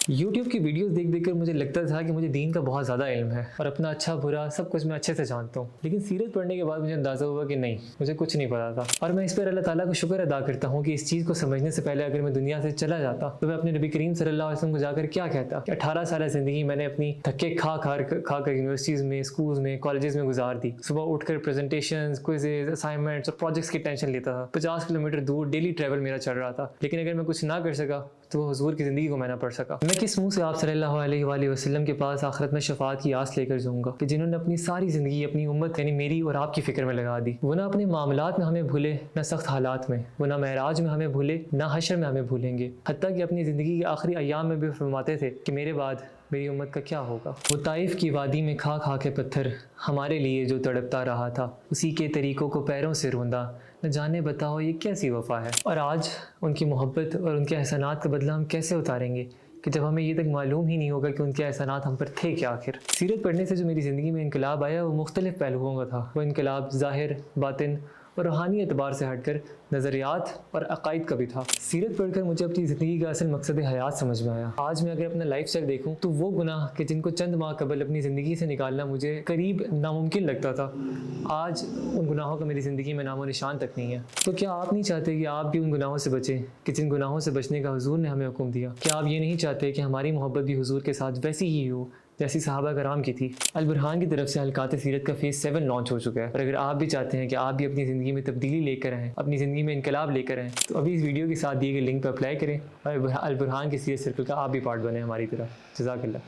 YouTube की videos देख देख कर मुझे लगता था कि मुझे दीन का बहुत ज़्यादा इल्म है और अपना अच्छा बुरा सब कुछ मैं अच्छे से जानता हूँ, लेकिन सीरत पढ़ने के बाद मुझे अंदाज़ा हुआ कि नहीं, मुझे कुछ नहीं पता था। और मैं इस पर अल्लाह ताला को शुक्र अदा करता हूँ कि इस चीज़ को समझने से पहले अगर मैं दुनिया से चला जाता तो मैं अपने नबी करीम सल्लल्लाहु अलैहि वसल्लम को जाकर क्या कहता कि 18 साल ज़िंदगी मैंने अपनी धक्के खा कर यूनिवर्सिटीज़ में, स्कूल्स में, कॉलेजेस में गुजार दी। सुबह उठकर प्रेजेंटेशन, क्विज़ेज, असाइनमेंट्स और प्रोजेक्ट्स की टेंशन लेता था। 50 किलोमीटर दूर डेली ट्रैवल मेरा चल रहा था, लेकिन अगर मैं कुछ ना कर सका तो वो हुजूर की ज़िंदगी को मैं ना पढ़ सका। मैं किस मुंह से आप सल्लल्लाहु अलैहि वसल्लम के पास आखिरत में शफाअत की आस लेकर जाऊँगा कि जिन्होंने अपनी सारी ज़िंदगी अपनी उम्मत यानी मेरी और आपकी फ़िक्र में लगा दी। वो ना अपने मामलात में हमें भूले, ना सख्त हालात में, वो ना महराज में हमें भूले, ना हशर में हमें भूलेंगे। हत्ता कि अपनी ज़िंदगी के आखिरी अय्याम में भी फरमाते थे कि मेरे बाद मेरी उम्मत का क्या होगा। वो ताइफ की वादी में खा खा के पत्थर हमारे लिए जो तड़पता रहा था, उसी के तरीक़ों को पैरों से रूंदा, न जाने बताओ ये कैसी वफ़ा है। और आज उनकी मोहब्बत और उनके एहसानात का बदला हम कैसे उतारेंगे कि जब हमें ये तक मालूम ही नहीं होगा कि उनके एहसानात हम पर थे क्या। आखिर सीरत पढ़ने से जो मेरी ज़िंदगी में इनकलाब आया वो मुख्तलिफ़ पहलुओं का था। वो इनकलाब ज़ाहिर, बातिन और रूहानी एतबार से हटकर नज़रियात और अकायद का भी था। सीरत पढ़कर मुझे अपनी ज़िंदगी का असल मकसद हयात समझ में आया। आज मैं अगर अपना लाइफ स्टाइल देखूँ तो वो गुनाह कि जिनको चंद माह कबल अपनी ज़िंदगी से निकालना मुझे करीब नामुमकिन लगता था, आज उन गुनाहों का मेरी ज़िंदगी में नामो निशान तक नहीं है। तो क्या आप नहीं चाहते कि आप भी उन गुनाहों से बचें कि जिन गुनाहों से बचने का हुजूर ने हमें हुक्म दिया? क्या आप ये नहीं चाहते कि हमारी मोहब्बत भी हुजूर के साथ वैसी ही हो जैसी सहाबा कराम की थी? अल बुरहान की तरफ से हलकात सीरत का फेज़ 7 लॉन्च हो चुका है और अगर आप भी चाहते हैं कि आप भी अपनी ज़िंदगी में तब्दीली लेकर आएँ, अपनी ज़िंदगी में इनकलाब लेकर आएँ, तो अभी इस वीडियो के साथ दिए गए लिंक पर अप्लाई करें और अल बुरहान की सीरत सर्कल का आप भी पार्ट बने हमारी तरह। जज़ाकल्लाह।